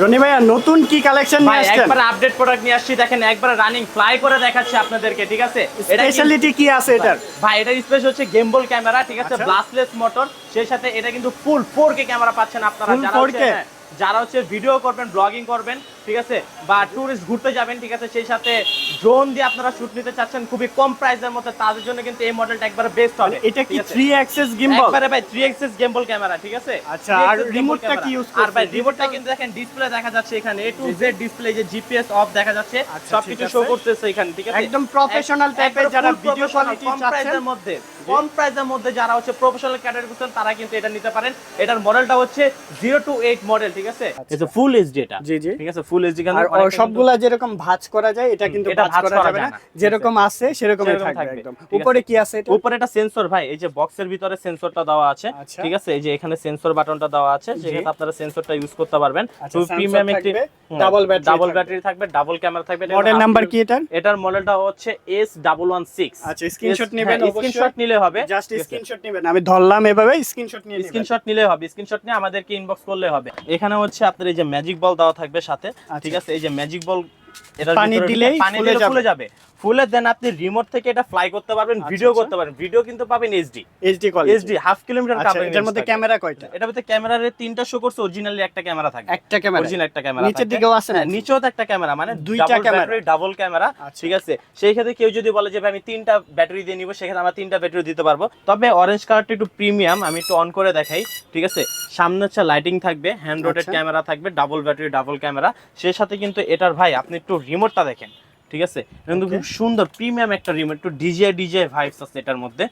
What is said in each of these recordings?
রনি ভাইয়া নতুন কি কালেকশন নিয়ে আসছেন? একবার আপডেট প্রোডাক্ট নিয়ে আসছি, দেখেন একবার রানিং ফ্লাই করে দেখাচ্ছি আপনাদেরকে, ঠিক আছে? স্পেশালিটি কি আছে এটার? ভাই এটার স্পেশাল হচ্ছে গেমবল ক্যামেরা, ঠিক আছে? আচ্ছা। ব্লাস্টলেস মোটর, সেই সাথে এটা কিন্তু ফুল 4K ক্যামেরা পাচ্ছেন আপনারা, Full যারা 4K? যারা হচ্ছে ভিডিও করবেন, ব্লগিং করবেন, ঠিক আছে, বা টুরিস্ট ঘুরতে যাবেন, ঠিক আছে, সেই সাথে ড্রোন দিয়ে আপনারা শুট নিতে চাচ্ছেন খুবই কম প্রাইসের মধ্যে, তাদের জন্য কিন্তু এই মডেলটা একবার বেস্ট হবে। এটা কি 3 অ্যাক্সেস গিম্বল? একবারে ভাই 3 অ্যাক্সেস গেমবল ক্যামেরা, ঠিক আছে? আচ্ছা, আর রিমোটটা কি ইউজ করছেন? আর ভাই রিমোটটা কিন্তু দেখেন ডিসপ্লে দেখা যাচ্ছে এখানে, A to Z ডিসপ্লে, যে জিপিএস অফ দেখা যাচ্ছে, আচ্ছা, সবকিছু ঠিক শো আছে। করতেছে এখানে, ঠিক আছে? একদম প্রফেশনাল টাইপের যারা ভিডিও কোয়ালিটি কম চাচ্ছেন, প্রাইসের মধ্যে, কম প্রাইসের মধ্যে যারা হচ্ছে প্রফেশনাল ক্যাটাগরি করছেন, তারা কিন্তু এটা নিতে পারেন। এটার মডেলটা হচ্ছে 0 to 8 মডেল, ঠিক আছে? এটা ফুল এইচডি, এটা জি জি, ঠিক আছে, ফুল এইচডি। আর সবগুলা যেরকম ভাঁজ করা যায় এটা কিন্তু ভাঁজ করা যাবে না, যেরকম আছে সেরকমই থাকবে একদম। উপরে কি আছে এটা? উপরে এটা সেন্সর ভাই, এই যে বক্সের ভিতরে সেন্সরটা দেওয়া আছে, ঠিক আছে? এই যে এখানে সেন্সর বাটনটা দেওয়া আছে, যেখানে আপনারা সেন্সরটা ইউজ করতে পারবেন। তো প্রিমিয়াম একটি ডাবল ব্যাটারি থাকবে, ডাবল ক্যামেরা থাকবে। মডেল নাম্বার কি এটার? এটার মডেলটা হচ্ছে S116। আচ্ছা, স্ক্রিনশট নেবেন, স্ক্রিনশট নিলে হবে, জাস্ট স্ক্রিনশট নেবেন। আমি ধরলাম এভাবে, স্ক্রিনশট নিয়ে নেবেন। স্ক্রিনশট নিলে হবে, স্ক্রিনশট নিয়ে আমাদেরকে ইনবক্স করলে হবে। এখানে হচ্ছে আপনার এই যে ম্যাজিক বল দেওয়া থাকবে সাথে, ঠিক আছে? এই যে ম্যাজিক বল, এটা পানি দিলেই ফুলে যাবে। ফুলে দেন আপনি রিমোট থেকে এটা ফ্লাই করতে পারবেন, ভিডিও করতে পারবেন। ভিডিও কিন্তু পাবেন HD quality, HD half kilometre coverage. এটার মধ্যে ক্যামেরা কয়টা? এটার মধ্যে ক্যামেরার 3টা শো করছে, অরিজিনালি একটা ক্যামেরা থাকবে, একটা ক্যামেরা, অরিজিনাল একটা ক্যামেরা। নিচের দিকেও আছে না? নিচেও তো একটা ক্যামেরা, মানে দুইটা ক্যামেরা, ডাবল ক্যামেরা, ঠিক আছে? সেই ক্ষেত্রে কেউ যদি বলে যে ভাই আমি 3টা ব্যাটারি দিয়ে নিব, সেক্ষেত্রে আমরা 3টা ব্যাটারি দিতে পারবো। তবে অরেঞ্জ কালারটা একটু প্রিমিয়াম, আমি একটু অন করে দেখাই, ঠিক আছে? সামনে হচ্ছে লাইটিং থাকবে, হ্যান্ড রোটেড ক্যামেরা থাকবে, ডাবল ব্যাটারি ডাবল ক্যামেরা। সেই সাথে কিন্তু এটার ভাই আপনি একটু রিমোটটা দেখেন, ঠিক আছে? কিন্তু খুব সুন্দর প্রিমিয়াম একটা রিমোট, একটু ডিজে ভাইবস আছে এটার মধ্যে।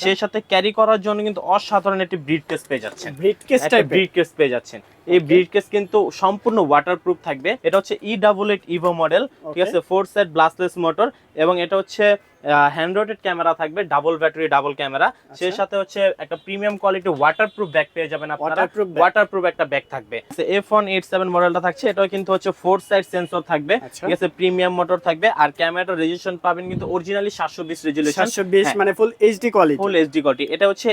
সেই সাথে ক্যারি করার জন্য কিন্তু অসাধারণ একটি ব্রিফকেস পেয়ে যাচ্ছেন, ব্রিফকেস পেয়ে যাচ্ছেন। এই ব্রিফকেস কিন্তু সম্পূর্ণ ওয়াটারপ্রুফ থাকবে। এটা হচ্ছে E88 ইভো মডেল, ঠিক আছে? 4 সাইড ব্লাস্টলেস মোটর, এবং এটা হচ্ছে হ্যান্ড রোটেড ক্যামেরা থাকবে, ডাবল ব্যাটারি ডাবল ক্যামেরা। সেই সাথে হচ্ছে একটা প্রিমিয়াম কোয়ালিটি ওয়াটারপ্রুফ ব্যাগ পেয়ে যাবেন আপনারা, ওয়াটারপ্রুফ একটা ব্যাগ থাকবে। F187 মডেলটা থাকছে, এটা কিন্তু হচ্ছে 4 সাইড সেন্সর থাকবে, ঠিক আছে? প্রিমিয়াম মোটর থাকবে, আর ক্যামেরাটা রেজোলিউশন পাবেন কিন্তু অরিজিনালি 720 রেজোলিউশন, 720 মানে full HD quality, full HD quality. এটা হচ্ছে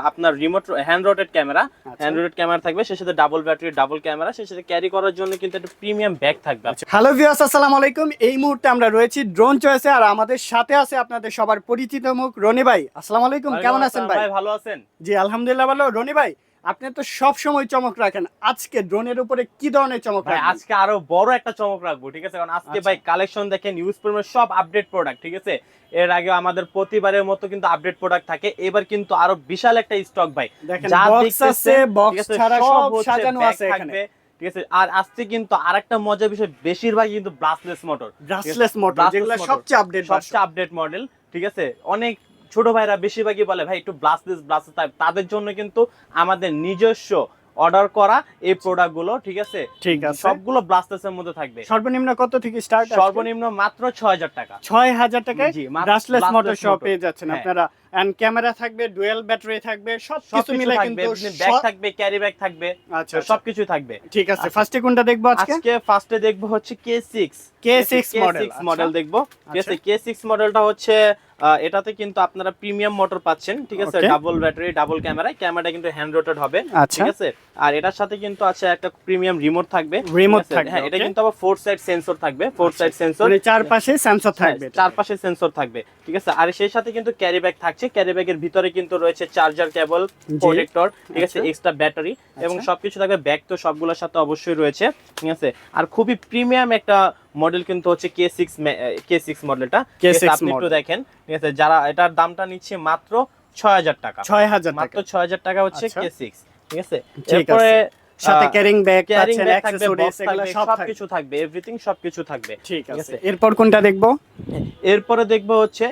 আপনার remote hand রোটেড camera, hand রোটেড camera থাকবে, সেই সাথে ডাবল ব্যাটারি ডাবল ক্যামেরা, সেই সাথে ক্যারি করার জন্য কিন্তু একটা প্রিমিয়াম ব্যাগ থাকবে। হ্যালো ভিউয়ার্স, আসসালামু আলাইকুম। এই মুহূর্তে আমরা রয়েছি ড্রোন চয়েসে, আর আমাদের সাথে আছে আপনাদের সবার পরিচিত মুখ রনি ভাই। আসসালামু আলাইকুম, কেমন আছেন ভাই? ভালো আছেন? জি আলহামদুলিল্লাহ ভালো। রনি ভাই, আপনি তো সব সময় চমক রাখেন, আজকে ড্রোনের উপরে কি ধরনের চমক রাখবেন? আজকে আরো বড় একটা চমক রাখবো, ঠিক আছে? কারণ আজকে ভাই কালেকশন দেখেন, ইউজ পরিমাণ সব আপডেট প্রোডাক্ট, ঠিক আছে? এর আগে আমাদের প্রতিবারের মতো কিন্তু আপডেট প্রোডাক্ট থাকে, এবার কিন্তু আরো বিশাল একটা স্টক ভাই, যা দেখতেছে বক্স ছাড়া সব সাজানো আছে এখানে, ঠিক আছে? আর আজকে কিন্তু আরেকটা মজার বিষয়, বেশিরভাগ কিন্তু ব্রাসলেস মোটর, যেগুলো সবচেয়ে আপডেট মডেল, ঠিক আছে? অনেক ছোট ভাইরা বেশিরভাগই বলে ভাই একটু ব্লাস্টলেস, তাদের জন্য কিন্তু আমাদের নিজস্ব অর্ডার করা এই প্রোডাক্ট গুলো, ঠিক আছে? সবগুলো ব্লাস্টলেস এর মধ্যে থাকবে। সর্বনিম্ন কত থেকে স্টার্ট? সর্বনিম্ন মাত্র 6000 টাকা। 6000 টাকায় ব্রাসলেস মোটর সহ পেয়ে যাচ্ছেন আপনারা। এন্ড ক্যামেরা থাকবে, ডুয়াল ব্যাটারি থাকবে, সবকিছু মিলে কিন্তু ব্যাগ থাকবে, ক্যারি ব্যাগ থাকবে, আচ্ছা সবকিছু থাকবে। ঠিক আছে, ফার্স্টে কোনটা দেখবো আজকে? ফার্স্টে দেখবো হচ্ছে K6 মডেল দেখবো, ঠিক আছে? K6 মডেলটা হচ্ছে এটাতে কিন্তু আপনারা প্রিমিয়াম মোটর পাচ্ছেন, ঠিক আছে? ডাবল ব্যাটারি ডাবল ক্যামেরাটা কিন্তু হ্যান্ড রোটেড হবে, ঠিক আছে? আর এটার সাথে কিন্তু আছে একটা প্রিমিয়াম রিমোট থাকবে, হ্যাঁ এটা কিন্তু আবার 4 সাইড সেন্সর থাকবে, 4 সাইড সেন্সর, মানে চারপাশে সেন্সর থাকবে, চারপাশে সেন্সর থাকবে, ঠিক আছে? আর সেই সাথে কিন্তু ক্যারি ব্যাগ থাকছে, ক্যারি ব্যাগের ভিতরে কিন্তু রয়েছে চার্জার কেবল, প্রোটেক্টর, ঠিক আছে? এক্সট্রা ব্যাটারি এবং সবকিছু থাকবে। ব্যাগ তো সবগুলোর সাথে অবশ্যই রয়েছে, ঠিক আছে? আর খুবই প্রিমিয়াম একটা মডেল কিন্তু হচ্ছে K6 মডেলটা, আপনি একটু দেখেন, ঠিক আছে? যারা এটার দামটা নিচ্ছে মাত্র 6000 টাকা, মাত্র 6000 টাকা হচ্ছে K6, ঠিক আছে? এরপরে সাথে ক্যারিং ব্যাগ পাচ্ছেন, অ্যাকসেসরিজ এগুলো সবকিছু থাকবে, এভরিথিং সবকিছু থাকবে, ঠিক আছে? এরপর কোনটা দেখবো? এরপরে দেখবো হচ্ছে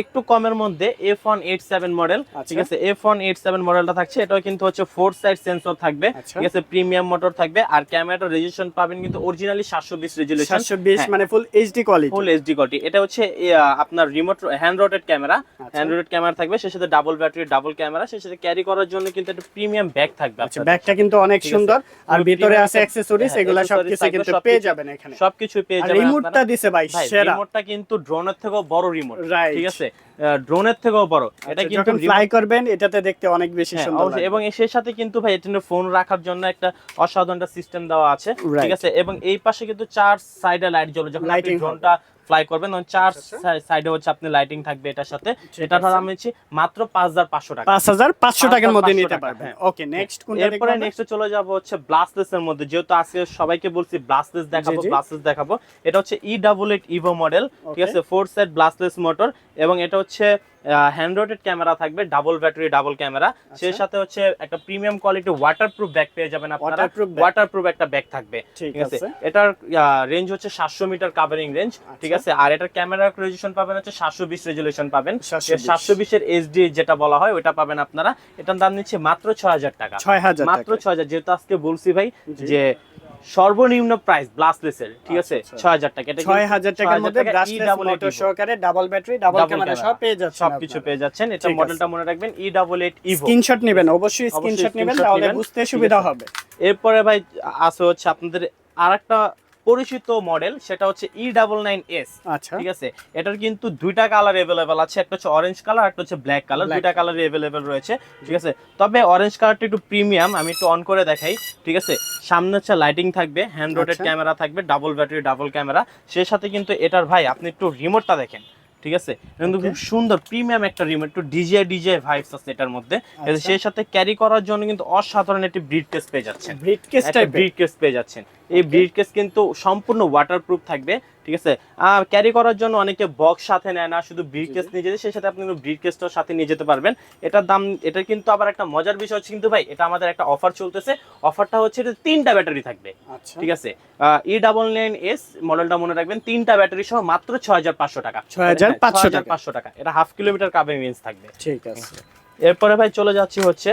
একটু কমের মধ্যে F187 মডেল, ঠিক আছে? F187 মডেলটা থাকছে, এটাও কিন্তু হচ্ছে 4 সাইড সেন্সর থাকবে, ঠিক আছে? প্রিমিয়াম মোটর থাকবে, আর ক্যামেরাটা রেজোলিউশন পাবেন কিন্তু অরিজিনালি 720 রেজোলিউশন, 720 মানে ফুল এইচডি কোয়ালিটি, এটা হচ্ছে আপনার রিমোট হ্যান্ড রোটেড ক্যামেরা থাকবে, সেই সাথে ডাবল ব্যাটারি ডাবল ক্যামেরা, সেই সাথে ক্যারি করার জন্য কিন্তু একটা প্রিমিয়াম ব্যাগ থাকবে। আচ্ছা, ব্যাগটা কিন্তু অনেক সুন্দর, আর ভিতরে আছে অ্যাকসেসরিজ, এগুলা সবকিছু কিন্তু পেয়ে যাবেন এখানে, সবকিছু পেয়ে যাবেন। রিমোটটা দিছে ভাই সেরা, রিমোটটা কিন্তু ড্রোনের থেকেও বড় রিমোট, ঠিক আছে ড্রোনের থেকেও বড়। এটা কিন্তু যখন ফ্লাই করবেন এটাতে দেখতে অনেক বেশি সুন্দর লাগবে। এবং এর সাথে কিন্তু ভাই এটা ফোন রাখার জন্য একটা অসাধারণ একটা সিস্টেম দেওয়া আছে, ঠিক আছে। এবং এই পাশে কিন্তু চার সাইডে লাইট জ্বলবে যখন আপনি ড্রোনটা ফ্লাই করবেন, তখন চার সাইডে হচ্ছে আপনি লাইটিং থাকবে এটার সাথে। এটার দাম হচ্ছে মাত্র 5500 টাকা। 5500 টাকার মধ্যে নিতে পারবেন। ওকে, নেক্সট কোনটা দেখব? এরপরে নেক্সট চলে যাব হচ্ছে ব্লাস্টলেস এর মধ্যে। যেহেতু আজকে সবাইকে বলছি ব্লাস্টলেস দেখাবো। এটা হচ্ছে E88 ইভো মডেল, ঠিক আছে। 4 সাইড ব্লাস্টলেস মোটর এবং এটা হচ্ছে হ্যান্ড রোটেড ক্যামেরা থাকবে, ডাবল ব্যাটারি ডাবল ক্যামেরা। সেই সাথে হচ্ছে একটা প্রিমিয়াম কোয়ালিটি ওয়াটারপ্রুফ ব্যাগ পেয়ে যাবেন আপনারা। ওয়াটারপ্রুফ একটা ব্যাগ থাকবে, ঠিক আছে। এটার রেঞ্জ হচ্ছে 700 মিটার কাভারিং রেঞ্জ, ঠিক আছে। আর এটার ক্যামেরা রেজোলিউশন পাবেন হচ্ছে 720 রেজোলিউশন পাবেন। 720 এর এইচডি যেটা বলা হয় ওটা পাবেন আপনারা। এটার দাম নিচ্ছে মাত্র 6000 টাকা। মাত্র 6000। যেহেতু আজকে বলছি ভাই যে সর্বনিম্ন প্রাইস ব্লাস্টলেস এর, ঠিক আছে, 6000 টাকা। এটা 6000 টাকার মধ্যে ব্লাস্টলেস মোটর সহকারে ডাবল ব্যাটারি ডাবল ক্যামেরা সব পেয়ে যাচ্ছেন, সবকিছু পেয়ে যাচ্ছেন। এটা মডেলটা মনে রাখবেন E88 ইভো। স্ক্রিনশট নেবেন, অবশ্যই স্ক্রিনশট নেবেন, তাহলে বুঝতে সুবিধা হবে। এরপরে ভাই আছে হচ্ছে আপনাদের আরেকটা পরিচিত মডেল, সেটা হচ্ছে E99S, আচ্ছা, ঠিক আছে। এটার কিন্তু দুইটা কালার अवेलेबल আছে, একটা হচ্ছে অরেঞ্জ কালার, একটা হচ্ছে ব্ল্যাক কালার। দুইটা কালার अवेलेबल রয়েছে, ঠিক আছে। তবে অরেঞ্জ কালারটা একটু প্রিমিয়াম, আমি একটু অন করে দেখাই, ঠিক আছে। সামনে হচ্ছে লাইটিং থাকবে, হ্যান্ড রোটেড ক্যামেরা থাকবে, ডাবল ব্যাটারি ডাবল ক্যামেরা। সেই সাথে কিন্তু এটার ভাই আপনি একটু রিমোটটা দেখেন, ঠিক আছে। কিন্তু খুব সুন্দর প্রিমিয়াম একটা রিমোট, একটু ডিজে ভাইবস আছে এটার মধ্যে। সেই সাথে ক্যারি করার জন্য কিন্তু অসাধারণ একটি ব্রিফকেস পেয়ে যাচ্ছেন। ব্রিফকেস পেয়ে যাচ্ছেন। এই ব্রিফকেস কিন্তু সম্পূর্ণ ওয়াটারপ্রুফ থাকবে, ঠিক আছে। ক্যারি করার জন্য অনেকে বক্স সাথে নেয় না, শুধু ব্রিফকেস নিয়ে যেতে, সেই সাথে আপনি ব্রিফকেসটাও সাথে নিয়ে যেতে পারবেন। এটার দাম, এটা কিন্তু আবার একটা মজার বিষয় হচ্ছে কিন্তু ভাই, এটা আমাদের একটা অফার চলতেছে। অফারটা হচ্ছে এটা 3টা ব্যাটারি থাকবে, ঠিক আছে। E99S মডেলটা মনে রাখবেন, 3টা ব্যাটারি সহ মাত্র 6500 টাকা। 6500 টাকা। এটা হাফ কিলোমিটার কাভারিং রেঞ্জ থাকবে, ঠিক আছে। এরপরে ভাই চলে যাচ্ছি হচ্ছে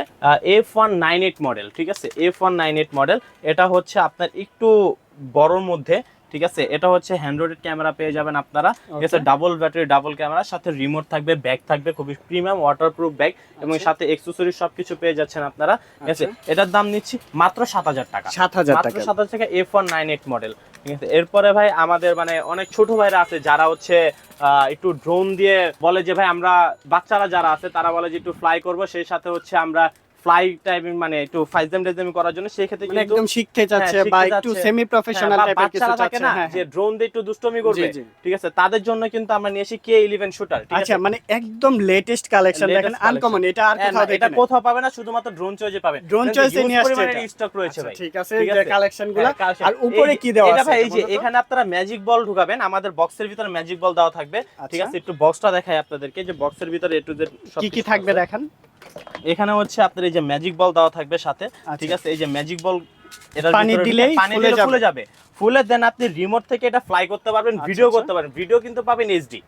F198 মডেল, ঠিক আছে। F198 মডেল, এটা হচ্ছে আপনার একটু বড়র মধ্যে, ঠিক আছে। এটা হচ্ছে হ্যান্ড রোটেড ক্যামেরা পেয়ে যাবেন আপনারা, ঠিক আছে। ডাবল ব্যাটারি ডাবল ক্যামেরা, সাথে রিমোট থাকবে, ব্যাগ থাকবে, খুবই প্রিমিয়াম ওয়াটারপ্রুফ ব্যাগ এবং সাথে অ্যাকসেসরি সবকিছু পেয়ে যাচ্ছেন আপনারা, ঠিক আছে। এটার দাম নিচ্ছি মাত্র 7000 টাকা। মাত্র 7000 টাকা F198 মডেল, ঠিক আছে। এরপরে ভাই আমাদের মানে অনেক ছোট ভাইরা আছে যারা হচ্ছে একটু ড্রোন দিয়ে বলে যে ভাই আমরা, বাচ্চারা যারা আছে তারা বলে যে একটু ফ্লাই করব, সেই সাথে হচ্ছে আমরা ফ্লাই টাইপিং মানে একটু ফাইজেম করার জন্য, সেই ক্ষেত্রে কিন্তু একদম শিখতে যাচ্ছে বা একটু সেমি প্রফেশনাল টাইপের কিছু চাচ্ছে না, যে ড্রোন দিয়ে একটু দুষ্টমি করবে, ঠিক আছে, তাদের জন্য কিন্তু আমরা নিয়ে এসেছি K11 শুটার, ঠিক আছে। আচ্ছা, মানে একদম লেটেস্ট কালেকশন দেখেন, আনকমন। এটা আর কোথাও দেখেন না, এটা কোথাও পাবে না, শুধুমাত্র ড্রোন চয়েসে পাবেন। ড্রোন চয়েসে নিয়ে আসছে, এটা স্টক রয়েছে ভাই, ঠিক আছে। যে কালেকশনগুলো আর উপরে কি দেওয়া আছে, এটা ভাই এই যে এখানে আপনারা ম্যাজিক বল ঢুকাবেন, আমাদের বক্সের ভিতরে ম্যাজিক বল দেওয়া থাকবে, ঠিক আছে। একটু বক্সটা দেখাই আপনাদেরকে, যে বক্সের ভিতরে এ টু জেড কি কি থাকবে দেখেন। এখানে হচ্ছে আপনার এই যে ম্যাজিক বল দেওয়া থাকবে সাথে, ঠিক আছে। এই যে ম্যাজিক বল, এটা পানি দিলেই ফুলে যাবে। ফুলে দেন আপনি রিমোট থেকে এটা ফ্লাই করতে পারবেন, ভিডিও করতে পারবেন। ভিডিও কিন্তু পাবেন HD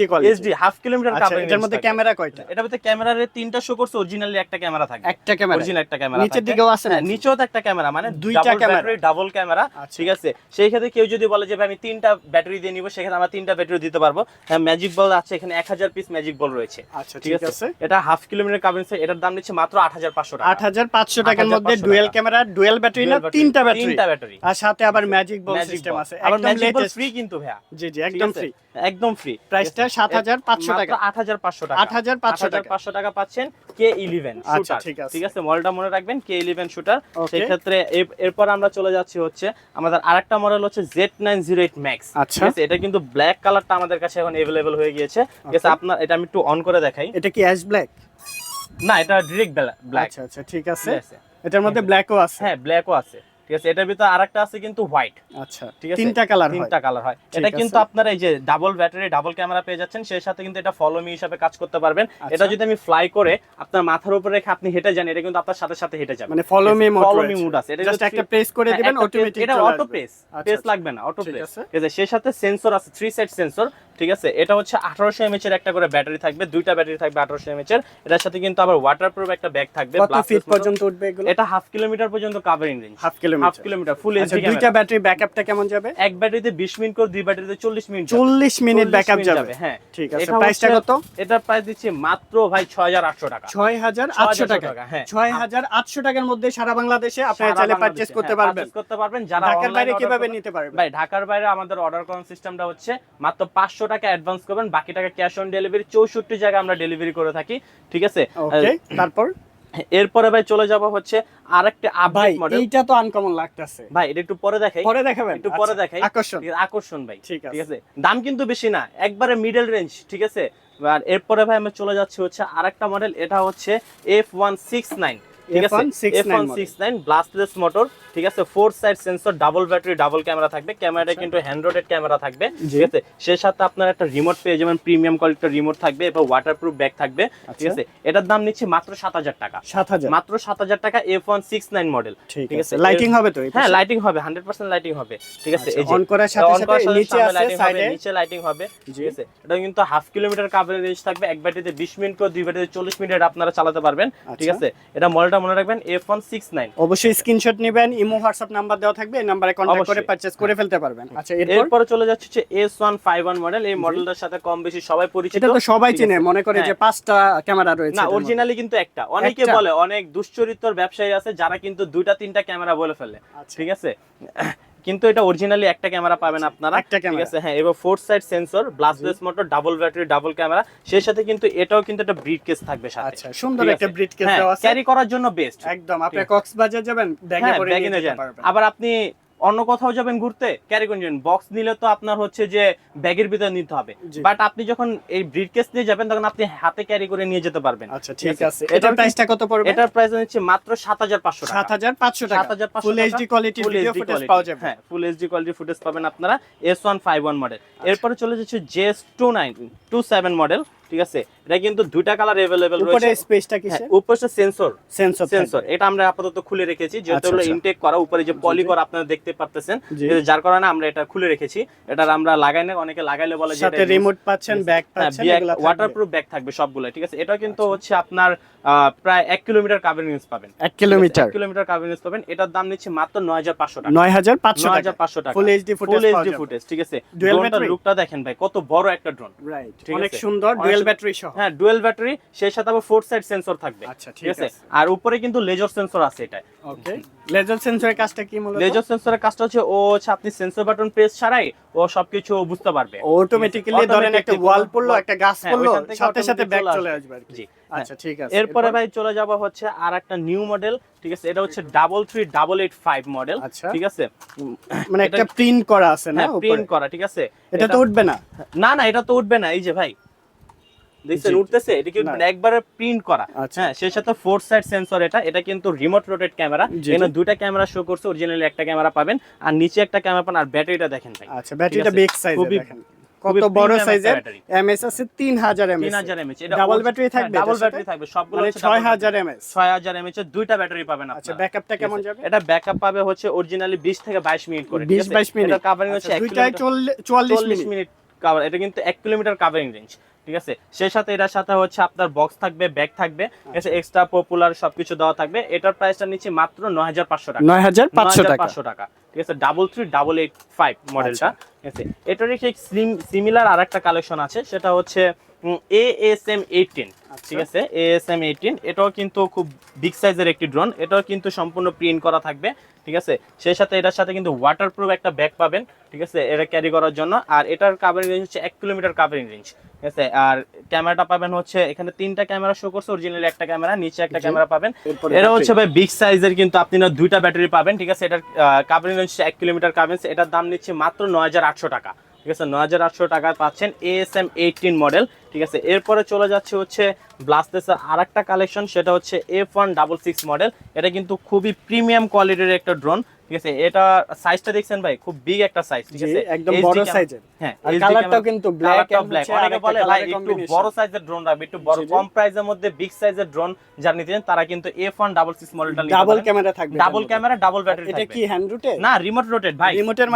quality, HD half kilometre coverage. এর মধ্যে ক্যামেরা কয়টা? এটার মধ্যে ক্যামেরার 3টা শো করছে, অরিজিনালি একটা ক্যামেরা থাকবে, একটা ক্যামেরা, অরিজিনাল একটা ক্যামেরা। নিচের দিকেও আছে না? নিচেও তো একটা ক্যামেরা, মানে দুইটা ক্যামেরা, ডাবল ক্যামেরা, ঠিক আছে। সেই ক্ষেত্রে কেউ যদি বলে যে ভাই আমি 3টা ব্যাটারি দিয়ে নিব, সেখানে আমরা 3টা ব্যাটারি দিতে পারবো। হ্যাঁ, ম্যাজিক বল আছে এখানে 1000 পিস ম্যাজিক বল রয়েছে, আচ্ছা, ঠিক আছে। এটা হাফ কিলোমিটার কাভারেজ। এটার দাম নিচ্ছে মাত্র 8500 টাকা। 8500 টাকার মধ্যে ডুয়াল ক্যামেরা, ডুয়াল ব্যাটারি না, 3টা ব্যাটারি, আর সাথে আবার ম্যাজিক বল সিস্টেম আছে। আবার ম্যাজিক বল ফ্রি কিন্তু ভাইয়া, জি একদম ফ্রি, একদম ফ্রি। প্রাইসটা 7500 টাকা, 8500 টাকা। 8500 টাকা পাচ্ছেন K11 শুটার, ঠিক আছে। মডেলটা মনে রাখবেন, K11 শুটার। সেই ক্ষেত্রে এরপর আমরা চলে যাচ্ছি হচ্ছে আমাদের আরেকটা মডেল হচ্ছে Z908 Max, ঠিক আছে। এটা কিন্তু ব্ল্যাক কালারটা আমাদের কাছে এখন अवेलेबल হয়ে গিয়েছে, ঠিক আছে। আপনার এটা আমি একটু অন করে দেখাই। এটা কি অ্যাশ ব্ল্যাক? না, এটা ডাইরেক্ট ব্ল্যাক। আচ্ছা, ঠিক আছে। এটার মধ্যে ব্ল্যাকও আছে? হ্যাঁ, ব্ল্যাকও আছে, ঠিক আছে। এটার ভিতরে আরেকটা আছে কিন্তু হোয়াইট, আচ্ছা, ঠিক আছে। 3টা কালার হয়। এটা কিন্তু আপনারা এই যে ডাবল ব্যাটারি ডাবল ক্যামেরা পেয়ে যাচ্ছেন, সেই সাথে কিন্তু এটা ফলো মি হিসেবে কাজ করতে পারবেন। এটা যদি আমি ফ্লাই করে আপনার মাথার উপরে রেখে আপনি হেঁটে যান, এটা কিন্তু আপনার সাথে সাথে হেঁটে যাবে, মানে ফলো মি মুড আছে। এটা জাস্ট একটা প্রেস করে দিবেন, অটোমেটিক এটা অটো প্রেস লাগবে না, অটো প্রেস, ঠিক আছে। সেই সাথে সেন্সর আছে, 3 সাইড সেন্সর, ঠিক আছে। এটা হচ্ছে 1800 mAh এর একটা করে ব্যাটারি থাকবে, দুইটা ব্যাটারি থাকবে 1800 mAh এর। এটার সাথে কিন্তু আবার ওয়াটারপ্রুফ একটা ব্যাগ থাকবে। কত ফিট পর্যন্ত উঠবে এগুলো? এটা হাফ কিলোমিটার পর্যন্ত covering range, half kilometre full HD camera. দুইটা ব্যাটারি ব্যাকআপটা কেমন যাবে? এক ব্যাটারিতে 20 মিনিট করে, দুই ব্যাটারিতে 40 মিনিট, 40 মিনিট ব্যাকআপ যাবে, হ্যাঁ, ঠিক আছে। প্রাইসটা কত? এটা প্রাইস দিচ্ছি মাত্র ভাই 6800 টাকা। 6800 টাকা, হ্যাঁ। 6800 টাকার মধ্যে সারা বাংলাদেশে আপনারা চাইলে পারচেজ করতে পারবেন। যারা ঢাকার বাইরে কিভাবে নিতে পারবেন? ভাই ঢাকার বাইরে আমাদের অর্ডার করার সিস্টেমটা হচ্ছে মাত্র 500 টাকা অ্যাডভান্স করবেন, বাকি টাকা ক্যাশ অন ডেলিভারি। 64 জায়গায় আমরা ডেলিভারি করে থাকি, ঠিক আছে। ওকে, তারপর এরপরে ভাই চলে যাব হচ্ছে আরেকটা ভাই আপডেট মডেল। এইটা তো আনকমন লাগতেছে ভাই এটা একটু পরে দেখাই, পরে দেখাবেন, একটু পরে আচ্ছা, দেখাই। আকর্ষণ আকর্ষণ ভাই, ঠিক ঠিক আছে। আছে। দাম কিন্তু বেশি না, একবারে মিডল রেঞ্জ, ঠিক আছে। আর এরপরে ভাই আমরা চলে যাচ্ছি হচ্ছে আরেকটা মডেল, এটা হচ্ছে F169, ঠিক আছে। F169 ব্লাস্টলেস মোটর, ঠিক আছে। 4 side sensor, double battery, double camera থাকবে। ক্যামেরাটা কিন্তু হ্যান্ড রোটেড ক্যামেরা থাকবে, ঠিক আছে। সেই সাথে আপনার একটা রিমোট পেয়ে যাবেন, প্রিমিয়াম কোয়ালিটির রিমোট থাকবে এবং ওয়াটারপ্রুফ ব্যাগ থাকবে, ঠিক আছে। এটার দাম নিচ্ছে মাত্র 7000 টাকা, 7000, মাত্র 7000 টাকা। F169 মডেল, ঠিক আছে। লাইটিং হবে তো? হ্যাঁ লাইটিং হবে, 100% লাইটিং হবে, ঠিক আছে। এই যে অন করার সাথে সাথে নিচে আছে, সাইডে নিচে লাইটিং হবে, ঠিক আছে। এটা কিন্তু হাফ কিলোমিটার কভারেজ রেঞ্জ থাকবে। এক ব্যাটারিতে 20 মিনিট করে, দুই ব্যাটারিতে 40 মিনিট আপনারা চালাতে পারবেন, ঠিক আছে। এটা মডেলটা মনে রাখবেন, F169। অবশ্যই স্ক্রিনশট নেবেন, ইমো হোয়াটসঅ্যাপ নাম্বার দেওয়া থাকবে, এই নম্বরে কন্টাক্ট করে পারচেজ করে ফেলতে পারবেন। আচ্ছা, এরপর চলে যাচ্ছে হচ্ছে S151 মডেল। এই মডেলটার সাথে কম বেশি সবাই পরিচিত, এটা তো সবাই চিনে, মনে করে যে 5টা ক্যামেরা রয়েছে। না, অরিজিনালি কিন্তু একটা। অনেকে বলে, অনেক দুশ্চরিত্র ব্যবসায়ী আছে যারা কিন্তু 2টা 3টা ক্যামেরা বলে ফেলে, ঠিক আছে। কিন্তু এটা অরিজিনালি একটা ক্যামেরা পাবেন আপনারা, ঠিক আছে। হ্যাঁ, এবং 4 side sensor, ব্লাস্টলেস motor, double battery, double camera. সেই সাথে কিন্তু এটাও কিন্তু একটা ব্রিড কেস থাকবে সাথে। আচ্ছা, সুন্দর একটা ব্রিড কেস দেওয়া আছে, ক্যারি করার জন্য বেস্ট একদম। আপনি কক্সবাজার যাবেন, ব্যাগে করে নিয়ে যেতে পারবেন। আবার আপনি অন্য কোথাও যাবেন ঘুরতে, ক্যারি করে যাবেন। বক্স নিলে তো আপনার হচ্ছে যে ব্যাগের ভিতরে নিতে হবে, বাট আপনি যখন এই ব্রিফকেস নিয়ে যাবেন তখন আপনি হাতে ক্যারি করে নিয়ে যেতে পারবেন। আচ্ছা, ঠিক আছে। এটার প্রাইসটা কত পড়বে? এটার প্রাইস হচ্ছে মাত্র 7500 টাকা। 7500 টাকা, 7500 full HD quality video footage পাওয়া যাবে। হ্যাঁ, ফুল এইচডি কোয়ালিটি ফুটেজ পাবেন আপনারা S151 মডেল। এরপরে চলে যাচ্ছে JS27 মডেল, ঠিক আছে। এটা কিন্তু দুইটা কালার अवेलेबल রয়েছে। উপরে স্পেসটা কিসে? উপরে সেন্সর, সেন্সর। এটা আমরা আপাতত খুলে রেখেছি, যেহেতু হলো ইনটেক করা। উপরে যে পলি করা আপনারা দেখতে পারতেছেন, যার কারণে আমরা এটা খুলে রেখেছি। এটা আমরা লাগাই না, অনেকে লাগাইলে বলে যে সাথে রিমোট পাচ্ছেন, ব্যাগ পাচ্ছেন, এগুলা ওয়াটারপ্রুফ ব্যাগ থাকবে সবগুলো, ঠিক আছে। এটা কিন্তু হচ্ছে আপনার প্রায় 1 কিলোমিটার কভারিং রেঞ্জ পাবেন, 1 কিলোমিটার কভারিং রেঞ্জ পাবেন। এটার দাম নিচ্ছে মাত্র 9500 টাকা, 9500 টাকা, ফুল এইচডি ফুটেজ, ঠিক আছে। ড্রোনটার লুকটা দেখেন ভাই, কত বড় একটা ড্রোন, রাইট, অনেক সুন্দর। ডুয়াল ব্যাটারি সহ, হ্যাঁ ডুয়াল ব্যাটারি, সেই সাথে আবার 4 সাইড সেন্সর থাকবে, আচ্ছা, ঠিক আছে। আর উপরে কিন্তু লেজার সেন্সর আছে এটা। ওকে, লেজার সেন্সরের কাজটা কি মূলত? লেজার সেন্সরের কাজটা হচ্ছে আপনি সেন্সর বাটন প্রেস ছাড়াই ও সবকিছু বুঝতে পারবে অটোমেটিক্যালি। ধরেন একটা ওয়াল পড়লো, একটা গাছ পড়লো, সাথে সাথে ব্যাক চলে আসবে আর কি। আচ্ছা, ঠিক আছে। এরপরে ভাই চলে যাব হচ্ছে আর একটা নিউ মডেল, ঠিক আছে। এটা হচ্ছে 33885 মডেল, ঠিক আছে। মানে একটা প্রিন্ট করা আছে না, প্রিন্ট করা, ঠিক আছে। এটা তো উঠবে না? না না, এটা তো উঠবে না। এই যে ভাই দেখছেন উঠতেছে, এটা কি একবারে প্রিন্ট করা। হ্যাঁ, সেই সাথে 4 সাইড সেন্সর। এটা কিন্তু রিমোট রোটেট ক্যামেরা। এখানে দুইটা ক্যামেরা শো করছে, অরিজিনালি একটা ক্যামেরা পাবেন, আর নিচে একটা ক্যামেরা পাবেন। আর ব্যাটারিটা দেখেন ভাই, আচ্ছা, ব্যাটারিটা বিগ সাইজের, দেখেন কত বড় সাইজের। এমএস আছে 3000 এমএস, 3000 এমএস। এটা ডাবল ব্যাটারি থাকবে, ডাবল ব্যাটারি থাকবে সবগুলো, মানে 6000 এমএস। 6000 এমএস এর দুইটা ব্যাটারি পাবেন আপনারা। আচ্ছা, ব্যাকআপটা কেমন যাবে? এটা ব্যাকআপ পাবে হচ্ছে অরিজিনালি 20 থেকে 22 মিনিট করে, 20-22 মিনিট। এটা কভারিং হচ্ছে 1 কিলোমিটার, 44 মিনিট কভার। এটা কিন্তু 1 কিলোমিটার কভারিং রেঞ্জ, ঠিক আছে। সেই সাথে এটার সাথে হচ্ছে আপনার বক্স থাকবে, ব্যাগ থাকবে, ঠিক আছে। এক্সট্রা পপুলার সবকিছু দেওয়া থাকবে। এটার প্রাইসটা নিচ্ছে মাত্র 9500 টাকা, 9500 টাকা, ঠিক আছে। 33885 মডেলটা, ঠিক আছে। এটার ঠিক সিমিলার আরেকটা কালেকশন আছে, সেটা হচ্ছে ASM18, ঠিক আছে। ASM18 এটাও কিন্তু খুব বিগ সাইজের একটি ড্রোন। এটাও কিন্তু সম্পূর্ণ প্রিন্ট করা থাকবে, ঠিক আছে। সেই সাথে এটার সাথে কিন্তু ওয়াটারপ্রুফ একটা ব্যাগ পাবেন, ঠিক আছে, এটা ক্যারি করার জন্য। আর এটার কভারিং রেঞ্জ হচ্ছে 1 কিলোমিটার কভারিং রেঞ্জ, ঠিক আছে। আর ক্যামেরাটা পাবেন হচ্ছে এখানে 3টা ক্যামেরা শো করছে, অরিজিনালি একটা ক্যামেরা, নিচে একটা ক্যামেরা পাবেন। এটা হচ্ছে ভাই বিগ সাইজের, কিন্তু আপনি না দুইটা ব্যাটারি পাবেন, ঠিক আছে। এটার কভারিং রেঞ্জ 1 কিলোমিটার কভারিং। এটার দাম নিচ্ছে মাত্র 9800 টাকা, ঠিক আছে। 9800 টাকায় পাচ্ছেন ASM18 মডেল, ঠিক আছে। এরপরে চলে যাচ্ছে হচ্ছে ব্লাস্টলেসের আরেকটা কালেকশন, সেটা হচ্ছে F166 মডেল। এটা কিন্তু খুবই প্রিমিয়াম কোয়ালিটির একটা ড্রোন, ঠিক আছে। এটা সাইজটা দেখছেন ভাই, খুব বিগ একটা সাইজ, ঠিক আছে, একদম বড় সাইজের। হ্যাঁ, আর কালারটাও কিন্তু ব্ল্যাক এন্ড ব্ল্যাক। অনেকে বলে ভাই একটু বড় সাইজের ড্রোন রাখবে, একটু বড় কম প্রাইসের মধ্যে বিগ সাইজের ড্রোন যারা নিতে চান তারা কিন্তু F166 মডেলটা নিতে পারেন। ডাবল ক্যামেরা থাকবে, ডাবল ক্যামেরা, ডাবল ব্যাটারি থাকবে। এটা কি হ্যান্ড রোটেট? না, রিমোট রোটেট ভাই, রিমোটের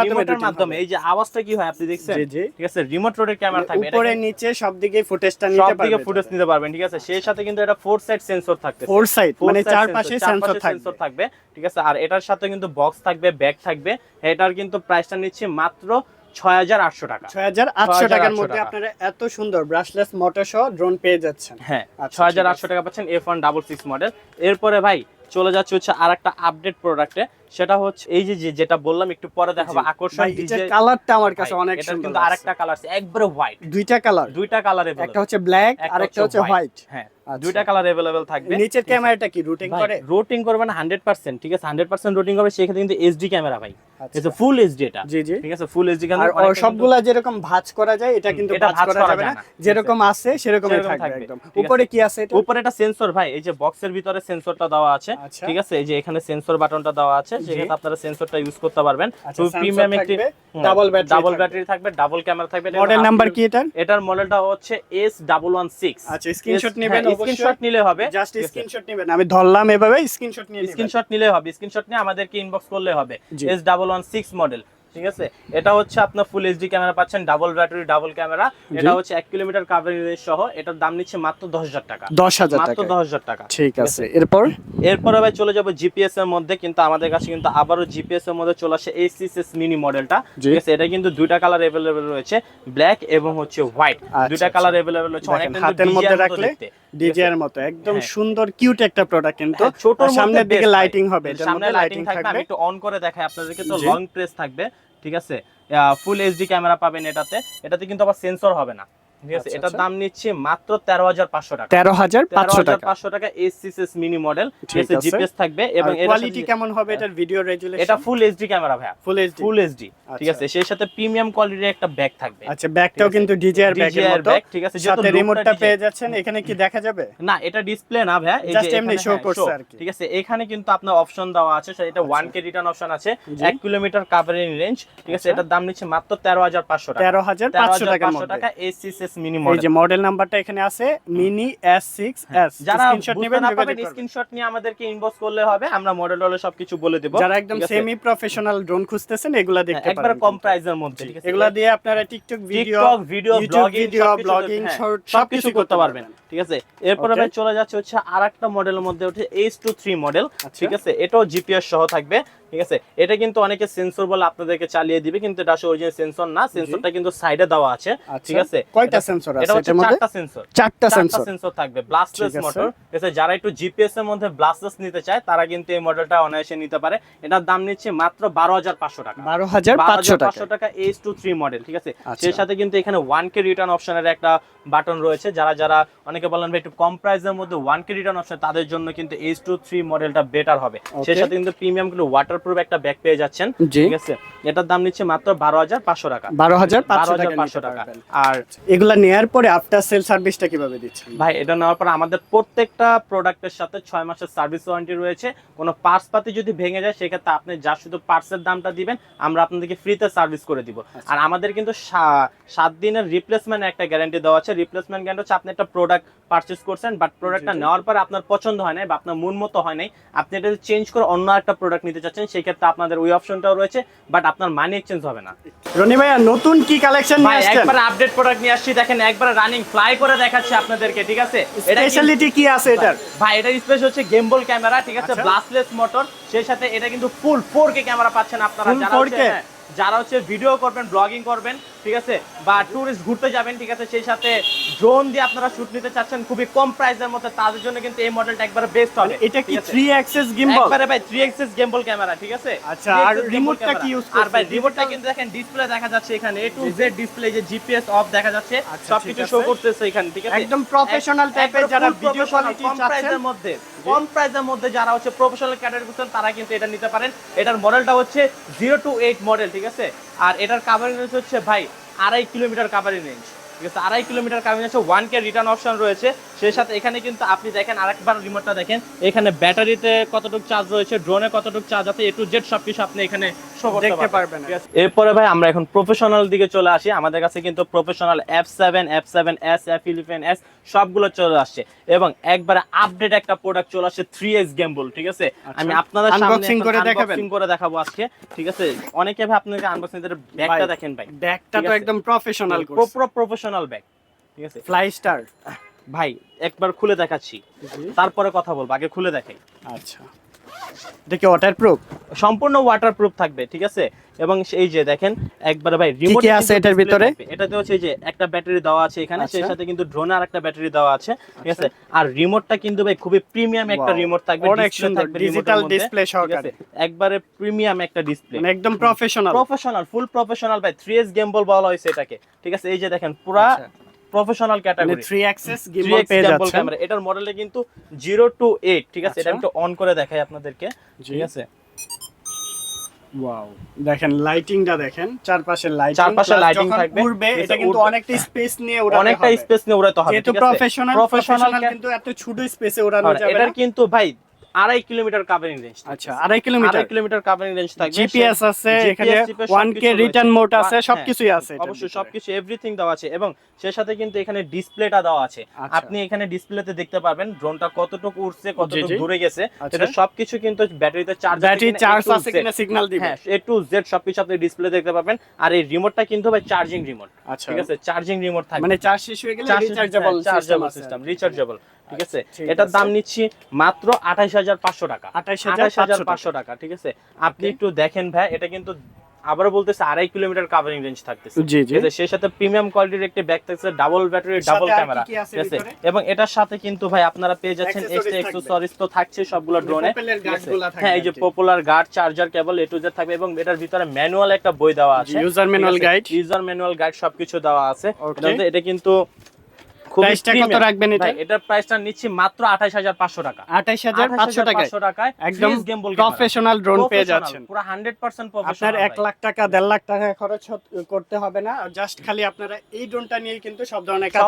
মাধ্যমে। এই যে আওয়াজটা কি হয় আপনি দেখছেন, ঠিক আছে। রিমোট রোটেট ক্যামেরা থাকবে, উপরে নিচে সব দিকে ফুটেজটা নিতে পারবেন, সব দিকে ফুটেজ নিতে পারবেন, ঠিক আছে। সেই সাথে কিন্তু এটা 4 সাইড সেন্সর থাকবে, 4 সাইড মানে চারপাশে সেন্সর থাকবে, ঠিক আছে। আর এটার সাথে কিন্তু বক্স থাকবে, ব্যাগ থাকবে। এটার কিন্তু প্রাইসটা নিচ্ছে মাত্র 6800 টাকা, 6800 টাকার মধ্যে আপনারা এত সুন্দর ব্রাশলেস মোটর সহ ড্রোন পেয়ে যাচ্ছেন। হ্যাঁ, 6800 টাকা পাচ্ছেন F166 মডেল। এরপরে ভাই চলে যাচ্ছে হচ্ছে আরেকটা আপডেট প্রোডাক্টে, সেটা হচ্ছে এই যে যেটা বললাম একটু পরে দেখাবো আকর্ষণ ভাই ডিজে। এটা কালারটা আমার কাছে অনেক এটা সুন্দর কিন্তু আরেকটা কালার আছে একবারে হোয়াইট, দুইটা কালার কালারে একটা হচ্ছে ব্ল্যাক আর একটা হচ্ছে হোয়াইট হ্যাঁ দুইটা কালার अवेलेबल থাকবে। নিচের ক্যামেরাটা কি রুটিং করে? রোটিং করবে না 100%, ঠিক আছে 100% রোটিং করবে, সেক্ষেত্রে কিন্তু এইচডি ক্যামেরা ভাই, এটা ফুল এইচডি এটা, জি জি ঠিক আছে ফুল এইচডি আর ক্যামেরা। সবগুলা যেরকম ভাঁজ করা যায় এটা কিন্তু এটা ভাঁজ করা যাবে না, যেরকম আছে সেরকমই সেরকম থাকবে থাকবে, একদম। ঠিক উপরে আছে। কি আছে এটা? উপরে একটা সেন্সর ভাই, এই যে বক্সের ভিতরে সেন্সরটা দেওয়া আছে, আচ্ছা। ঠিক আছে এই যে এখানে সেন্সর বাটনটা দেওয়া আছে, সেক্ষেত্রে আপনারা সেন্সরটা ইউজ করতে পারবেন। আচ্ছা, খুব প্রিমিয়াম একটি ডাবল ব্যাটারি থাকবে, ডাবল ক্যামেরা থাকবে। মডেল নাম্বার কি এটার? এটার মডেলটা হচ্ছে S116। আচ্ছা স্ক্রিনশট নেবেন অবশ্যই, স্ক্রিনশট নিলে হবে, জাস্ট স্ক্রিনশট নেবেন, আমি ধরলাম এভাবে স্ক্রিনশট নিয়ে নেবেন। স্ক্রিনশট নিলে হবে, স্ক্রিনশট নিয়ে আমাদেরকে ইনবক্স করলে হবে। জি। S116 মডেল, ঠিক আছে। এটা হচ্ছে আপনার ফুল এইচডি ক্যামেরা পাচ্ছেন, ডাবল ব্যাটারি ডাবল ক্যামেরা। এটা হচ্ছে 1 কিলোমিটার কভারেজ রেঞ্জ সহ, এটার দাম নিচ্ছে মাত্র 10,000 টাকা, 10,000 মাত্র টাকা। 10,000 টাকা, ঠিক আছে। এরপর ভাই চলে যাব জিপিএস এর মধ্যে, কিন্তু আমাদের কাছে কিন্তু আবারও জিপিএস এর মধ্যে চলে আসে ACS মিনি মডেলটা, ঠিক আছে। এটা কিন্তু দুইটা কালার अवेलेबल রয়েছে, ব্ল্যাক এবং হচ্ছে হোয়াইট, দুইটা কালার अवेलेबल রয়েছে। অনেক হাতের মধ্যে রাখলে ডিজে এর মতো একদম সুন্দর কিউট একটা প্রোডাক্ট, কিন্তু ছোটর সামনের দিকে লাইটিং হবে, এটার সামনে মধ্যে লাইটিং থাকবে। আমি একটু অন করে দেখাই আপনাদেরকে, তো লং প্রেস থাকবে, ঠিক আছে। ফুল এইচডি ক্যামেরা পাবেন এটাতে কিন্তু আবার সেন্সর হবে না, ঠিক আছে। এটার দাম নিচ্ছে মাত্র 13,500 টাকা, 13,500 টাকা। ACS মিনি মডেল, ঠিক আছে। জিপিএস থাকবে এবং এর কোয়ালিটি কেমন হবে এটার? ভিডিও রেজুলেশন এটা ফুল এইচডি ক্যামেরা ভাই, ফুল এইচডি, ঠিক আছে। সেই সাথে প্রিমিয়াম কোয়ালিটির একটা ব্যাগ থাকবে। আচ্ছা ব্যাগটাও কিন্তু ডিজিআর ব্যাগের মতো, ঠিক আছে। সাথে রিমোটটা পেয়ে যাচ্ছেন। এখানে কি দেখা যাবে? না এটা ডিসপ্লে না ভাই, এই জাস্ট যে এমনি শো করছে আর কি, ঠিক আছে। এখানে কিন্তু আপনার অপশন দেওয়া আছে, সেটা 1K রিটার্ন অপশন আছে, 1 কিলোমিটার কভারেজ রেঞ্জ, ঠিক আছে। এটার দাম নিচ্ছে মাত্র 13,500 টাকা, 13,500 টাকার মধ্যে। টাকা। ACS মিনি এই মডেল, যে মডেল নাম্বারটা এখানে আছে মিনি S6s। যারা স্ক্রিনশট নেবেন, না পাবেন স্ক্রিনশট নিয়ে আমাদেরকে ইনবক্স করলে হবে, আমরা মডেল সবকিছু বলে দেব। যারা একদম সেমি প্রফেশনাল ড্রোন খুঁজতেছেন এগুলা দেখতে পারেন, একবার কম প্রাইসের মধ্যে, ঠিক আছে। এগুলা দিয়ে আপনারা টিকটক ভিডিও, ব্লগিং সবকিছু করতে পারবেন, ঠিক আছে। এরপরে ভাই চলে যাচ্ছে হচ্ছে আরেকটা মডেলের মধ্যে হচ্ছে H23 মডেল, ঠিক আছে। এটাও জিপিএস সহ থাকবে, ঠিক আছে। এটা কিন্তু অনেকে সেন্সর বলে আপনাদেরকে চালিয়ে দিবে, কিন্তু এটা আসলে অরিজিনাল সেন্সর না, সেন্সরটা কিন্তু সাইডে দেওয়া আছে, ঠিক আছে। কয়টা সেন্সর আছে এটার মধ্যে? চারটা সেন্সর থাকবে, ব্লাস্টলেস মোটর, ঠিক আছে। যারা একটু জিপিএস এর মধ্যে ব্লাস্টলেস নিতে চায় তারা কিন্তু এই মডেলটা অনায়াসে নিতে পারে। এটার দাম নিচ্ছে মাত্র 12,500 টাকা, 12,500 টাকা। H23 মডেল, ঠিক আছে। সেই সাথে কিন্তু এখানে 1K রিটার্ন অপশনের একটা বাটন রয়েছে। যারা অনেকে বলেন ভাই একটু কম প্রাইসের মধ্যে 1K রিটার্ন অপশন, তাদের জন্য কিন্তু H23 মডেলটা বেটার হবে। সেই সাথে কিন্তু প্রিমিয়াম কিন্তু ওয়াটারপ্রুফ একটা ব্যাগ পেয়ে যাচ্ছেন, ঠিক আছে। এটার দাম নিচ্ছে মাত্র 12,500 টাকা, 12,500 টাকা। আর এগুলা নেয়ার পরে আফটার সেল সার্ভিসটা কিভাবে দিচ্ছেন ভাই? এটা নেওয়ার পর আমাদের প্রত্যেকটা প্রোডাক্টের সাথে 6 মাসের সার্ভিস ওয়ারেন্টি রয়েছে। কোনো পার্টস পাতি যদি ভেঙে যায় সেক্ষেত্রে আপনি যা শুধু পার্টসের দামটা দিবেন, আমরা আপনাদেরকে ফ্রিতে সার্ভিস করে দিব। আর আমাদের কিন্তু 7 দিনের রিপ্লেসমেন্ট একটা গ্যারান্টি দেওয়া আছে। রিপ্লেসমেন্ট গ্যারান্টি হচ্ছে আপনি একটা প্রোডাক্ট পারচেজ করছেন, বাট প্রোডাক্টটা নেওয়ার পর আপনার পছন্দ হয় নাই বা আপনার মন মতো হয় নাই, আপনি এটা চেঞ্জ করে অন্য একটা প্রোডাক্ট নিতে চাচ্ছেন, সেই ক্ষেত্রে আপনাদের ওই অপশনটাও রয়েছে, বাট আপনার মানি এক্সচেঞ্জ হবে না। রনি ভাইয়া নতুন কি কালেকশন নিয়ে আসছেন? একবার আপডেট প্রোডাক্ট নিয়ে আসছি, দেখেন একবার রানিং ফ্লাই করে দেখাচ্ছি আপনাদেরকে, ঠিক আছে। এটা স্পেশালিটি কি আছে এটার? ভাই এটার স্পেস হচ্ছে গেমবল ক্যামেরা, ঠিক আছে, ব্লাস্টলেস মোটর। সেই সাথে এটা কিন্তু ফুল 4K ক্যামেরা পাচ্ছেন আপনারা, যারা হচ্ছে ভিডিও করবেন, ব্লগিং করবেন, ঠিক আছে, বা টুরিস্ট ঘুরতে যাবেন, ঠিক আছে। সেই সাথে ড্রোন দিয়ে আপনারা শুট নিতে চাচ্ছেন খুবই কম প্রাইসের মধ্যে, তাদের জন্য কিন্তু এই মডেলটা একবারে বেস্ট হবে। এটা কি 3 অ্যাক্সেস গিম্বল? একবারে ভাই 3 অ্যাক্সেস গিম্বল ক্যামেরা, ঠিক আছে। আচ্ছা, আর রিমোটটা কি ইউজ করছেন? আর ভাই রিমোটটা কিন্তু দেখেন ডিসপ্লে দেখা যাচ্ছে এখানে, A to Z ডিসপ্লে, যে জিপিএস অফ দেখা যাচ্ছে, সবকিছু শো করতেছে এখানে, ঠিক আছে। একদম প্রফেশনাল টাইপের যারা ভিডিও কোয়ালিটি চাচ্ছেন, কম প্রাইসের মধ্যে যারা হচ্ছে প্রফেশনাল ক্যাটাগরি করছেন, তারা কিন্তু এটা নিতে পারেন। এটার মডেলটা হচ্ছে 0 to 8 মডেল, ঠিক আছে। আর এটার কাভারিং রেঞ্জ হচ্ছে ভাই 2.5 কিলোমিটার কাভারিং রেঞ্জ, ঠিক আছে। 2.5 কিলোমিটার কাভারিং আছে, 1K রিটার্ন অপশন রয়েছে। সেই সাথে এখানে কিন্তু আপনি দেখেন, আরেকবার রিমোটটা দেখেন, এখানে ব্যাটারিতে কতটুকু চার্জ রয়েছে, ড্রোনে কতটুকু চার্জ আছে, A to Z সবকিছু আপনি এখানে শো করতে পারবেন। এরপরে ভাই আমরা এখন প্রফেশনাল দিকে চলে আসি। আমাদের কাছে কিন্তু প্রফেশনাল F7, F7S, F11S সবগুলো চলে আসছে, এবং একবারে আপডেট একটা প্রোডাক্ট চলে আসছে 3X গেমবল, ঠিক আছে। আমি আপনাদের সামনে আনবক্সিং করে দেখাবো আজকে, ঠিক আছে। অনেকে ভাই আপনাকে আনবক্সিং এর ব্যাগটা দেখেন ভাই, ব্যাগটা তো একদম প্রফেশনাল, প্রফেশনাল ব্যাগ, ঠিক আছে। ফ্লাই স্টার ভাই একবার খুলে দেখাচ্ছি, তারপরে কথা বলবো, আগে খুলে দেখাই। আচ্ছা এটা কি ওয়াটারপ্রুফ? সম্পূর্ণ ওয়াটারপ্রুফ থাকবে, ঠিক আছে। এবং এই যে দেখেন একবারে ভাই রিমোট কি আছে এটার ভিতরে? এটাতে হচ্ছে এই যে একটা ব্যাটারি দেওয়া আছে এখানে, আচ্ছা। সেই সাথে কিন্তু ড্রোনে আরেকটা ব্যাটারি দেওয়া আছে, ঠিক আছে। আর রিমোটটা কিন্তু ভাই খুবই প্রিমিয়াম একটা Wow, রিমোট থাকবে, অনেক ডিসপ্লে সুন্দর, থাকবে ডিজিটাল রিমোটের মধ্যে, ডিসপ্লে ঠিক সহকারে। আছে। একবারে প্রিমিয়াম একটা ডিসপ্লে, মানে একদম প্রফেশনাল। প্রফেশনাল, ফুল প্রফেশনাল ভাই। 3S গেমবল বলা হয়েছে এটাকে, ঠিক আছে। এই যে দেখেন পুরা আচ্ছা। প্রফেশনাল মানে ক্যাটাগরি 3 অ্যাক্সেস গিম্বল 3x পেয়ে gimbal যাচ্ছেন। ক্যামেরা। এটার মডেলটা কিন্তু 0 to 8, ঠিক আছে। এটা আচ্ছা। আমি একটু অন করে দেখাই আপনাদেরকে, জি। ঠিক আছে। ওয়াও, দেখেন লাইটিংটা দেখেন, চারপাশে লাইটিং, চারপাশে লাইটিং থাকবে, উড়বে এটা কিন্তু উড়বে। অনেকটা স্পেস নিয়ে উড়াতে অনেকটা হবে। স্পেস নিয়ে উড়াতে হবে, যেহেতু ঠিক আছে। প্রফেশনাল কিন্তু এত ছোট স্পেসে উড়ানো যাবে এটার না। কিন্তু ভাই 2.5 কিলোমিটার কাভারিং রেঞ্জ। আচ্ছা, 2.5 কিলোমিটার। 2.5 কিলোমিটার কাভারিং রেঞ্জ থাকবে। জিপিএস আছে এখানে, GPS 1K রিটার্ন মোড আছে, সবকিছুই আছে এটার অবশ্যই ভিতরে। সবকিছু এভরিথিং দেওয়া আছে। এবং সেই সাথে কিন্তু এখানে ডিসপ্লেটা দেওয়া আছে। আচ্ছা। আপনি এখানে ডিসপ্লেতে দেখতে পারবেন ড্রোনটা কতটুকু উড়ছে, কতটুকু জি। দূরে গেছে। আচ্ছা। এটা সবকিছু কিন্তু ব্যাটারিতে চার্জ ব্যাটারি চার্জ আছে কিনা সিগন্যাল দিবে। হ্যাঁ, A to Z সবকিছু আপনি ডিসপ্লে দেখতে পাবেন। আর এই রিমোটটা কিন্তু ভাই চার্জিং রিমোট, আচ্ছা। ঠিক আছে। চার্জিং রিমোট থাকবে, মানে চার্জ শেষ হয়ে গেলে রিচার্জেবল সিস্টেম, রিচার্জেবল, ঠিক আছে। ঠিক এটার আছে। দাম নিচ্ছি মাত্র 28500 টাকা, 28500 টাকা, ঠিক আছে। আপনি একটু দেখেন ভাই, এটা কিন্তু আবারও বলতেছে 2.5 কিলোমিটার কাভারিং রেঞ্জ থাকতেছে, জি, জি। ঠিক আছে। সেই সাথে প্রিমিয়াম কোয়ালিটির একটি ব্যাগ থাকছে, ডাবল ব্যাটারি, ডাবল সাথে আর ক্যামেরা, কি আছে ঠিক আছে। ভিতরে? এবং এটার সাথে কিন্তু ভাই আপনারা পেয়ে যাচ্ছেন Accessories এক্সট্রা থাকবে। অ্যাকসেসরিজ তো থাকছে সবগুলো ড্রোনে, পপুলার গার্ডগুলো থাকবে। হ্যাঁ, এই যে আর কি। Popular guard, charger cable A to Z থাকবে। এবং এটার ভিতরে ম্যানুয়াল একটা বই দেওয়া আছে, user manual guide. User manual guide সবকিছু দেওয়া আছে। Okay. এটা কিন্তু খুবই প্রাইসটা কত premium। রাখবেন এটা? ভাই, এটার প্রাইসটা নিচ্ছি মাত্র 28500 টাকা, 28500 টাকায় একদম একদম প্রফেশনাল ড্রোন পেয়ে যাচ্ছেন। পুরো 100% আপনার প্রফেশনাল। 1 লাখ টাকা 1.5 লাখ টাকা খরচ করতে হবে না, জাস্ট খালি আপনারা এই ড্রোনটা নিয়ে কিন্তু সব ধরনের কাজ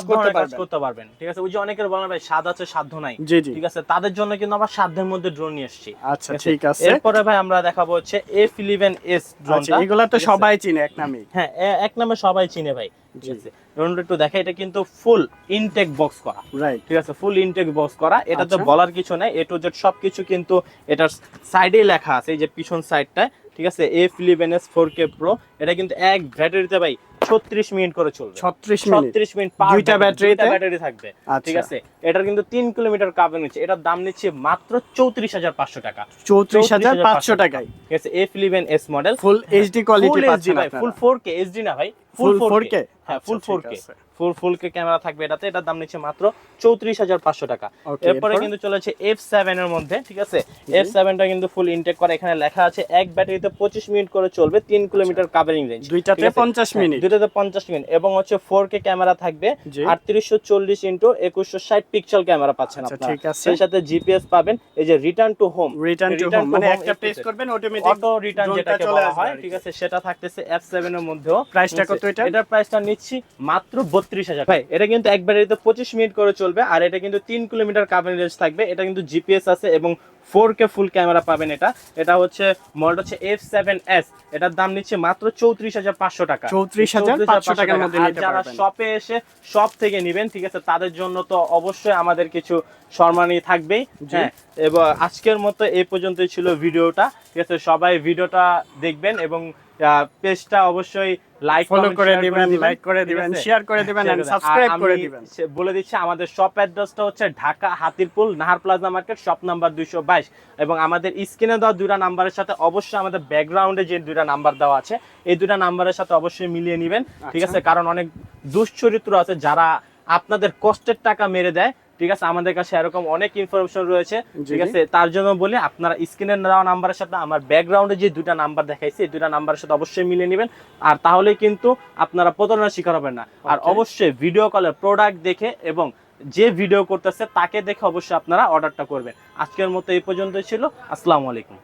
করতে পারবেন। ঠিক আছে। ওই যে অনেকের বলেন ভাই স্বাদ আছে সাধ্য নাই, জি, জি। ঠিক আছে। তাদের জন্য কিন্তু আমরা সাধ্যের মধ্যে ড্রোন নিয়ে এসেছি। আচ্ছা, ঠিক আছে। এরপরে ভাই আমরা দেখাবো হচ্ছে F11S আচ্ছা, ড্রোনটা। এগুলা তো সবাই চিনে এক নামেই। হ্যাঁ, এক নামে সবাই চিনে ভাই, ঠিক আছে। ড্রোনটা একটু দেখা, এটা কিন্তু ফুল ইনটেক বক্স করা, রাইট। ঠিক আছে। ফুল ইনটেক বক্স করা, এটা তো আচ্ছা। বলার কিছু নাই। A to Z সবকিছু কিন্তু এটার সাইডেই লেখা আছে, এই যে পিছন সাইডটায়, ঠিক আছে। F11S 4K Pro, এটা কিন্তু এক ব্যাটারিতে ভাই 36 মিনিট করে চলবে। 36 মিনিট 36 মিনিট পার দুইটা ব্যাটারিতে? ব্যাটারি থাকবে, আচ্ছা। ঠিক আছে। এটার কিন্তু 3 কিলোমিটার কাভারিং নিচ্ছে। এটার দাম নিচ্ছে মাত্র 34500 টাকা, 34500 টাকায় ঠিক আছে। F11S model, full HD quality পাচ্ছেন ভাই, আপনারা। ফুল 4K HD না ভাই, Full 4K? হ্যাঁ, ফুল আচ্ছা, ঠিক 4K, আছে। ফুল 4K ক্যামেরা থাকবে এটাতে। এটার দাম নিচ্ছে মাত্র 34500 টাকা। Okay, এরপরে এরপর? কিন্তু চলেছে F7 এর মধ্যে, ঠিক আছে। F7টা কিন্তু ফুল ইনটেক করা, এখানে লেখা আছে এক ব্যাটারিতে 25 মিনিট করে চলবে, 3 কিলোমিটার কাভারিং রেঞ্জ, দুইটাতে 50 মিনিট। দুইটাতে 50 মিনিট। এবং হচ্ছে 4K ক্যামেরা থাকবে, জি। 3840x2160 পিক্সেল ক্যামেরা পাচ্ছেন আচ্ছা, আপনারা। ঠিক আছে। সেই সাথে জিপিএস পাবেন, এই যে return to home, return to home মানে একটা প্রেস করবেন অটোমেটিক অটো রিটার্ন যেটাকে বলা হয়, ঠিক আছে। সেটা থাকতেছে F7 এর মধ্যেও। প্রাইসটা কত এটা? এটার প্রাইসটা নিচ্ছি মাত্র 32000 ভাই। এটা কিন্তু এক ব্যাটারিতে 25 মিনিট করে চলবে। আর এটা কিন্তু 3 কিলোমিটার কাভারিং রেঞ্জ থাকবে। এটা কিন্তু জিপিএস আছে এবং 4K ফুল ক্যামেরা পাবেন। এটা হচ্ছে মডেল হচ্ছে F7S। এটার দাম নিচ্ছে মাত্র 34500 টাকা, 34500 টাকার মধ্যে আর নিতে যারা পারবেন। শপে এসে শপ থেকে নেবেন, ঠিক আছে, তাদের জন্য তো অবশ্যই আমাদের কিছু সম্মানী থাকবেই। হ্যাঁ, এবং আজকের মতো এই পর্যন্তই ছিল ভিডিওটা, ঠিক আছে। সবাই ভিডিওটা দেখবেন এবং পেজটা অবশ্যই লাইক ফলো করে দিবেন, লাইক করে দিবেন, শেয়ার করে দিবেন এন্ড সাবস্ক্রাইব করে দিবেন। বলে দিচ্ছি আমাদের শপ অ্যাড্রেসটা হচ্ছে Dhaka Hatirpool Nahar plaza market, shop number 222। এবং আমাদের স্ক্রিনে দেওয়া দুইটা নাম্বারের সাথে অবশ্যই আমাদের ব্যাকগ্রাউন্ডে যে দুইটা নাম্বার দেওয়া আছে, এই দুইটা নাম্বারের সাথে অবশ্যই মিলিয়ে নেবেন, ঠিক আছে। কারণ অনেক দুশ্চরিত্র আছে যারা আপনাদের কষ্টের টাকা মেরে দেয়, ঠিক আছে। আমাদের কাছে এরকম অনেক ইনফরমেশন রয়েছে, ঠিক আছে। তার জন্য বলি আপনারা স্ক্রিনে দেওয়া নাম্বারের সাথে আমার ব্যাকগ্রাউন্ডে যে দুইটা নাম্বার দেখাইছি, এই দুইটা নাম্বারের সাথে অবশ্যই মিলিয়ে নেবেন। আর তাহলে কিন্তু আপনারা প্রতারণার শিকার হবেন না। আর অবশ্যই ভিডিও কলের প্রোডাক্ট দেখে এবং যে ভিডিও করতেছে তাকে দেখে অবশ্যই আপনারা অর্ডারটা করবেন। আজকের মতো এই পর্যন্তই ছিল। আসসালামু আলাইকুম।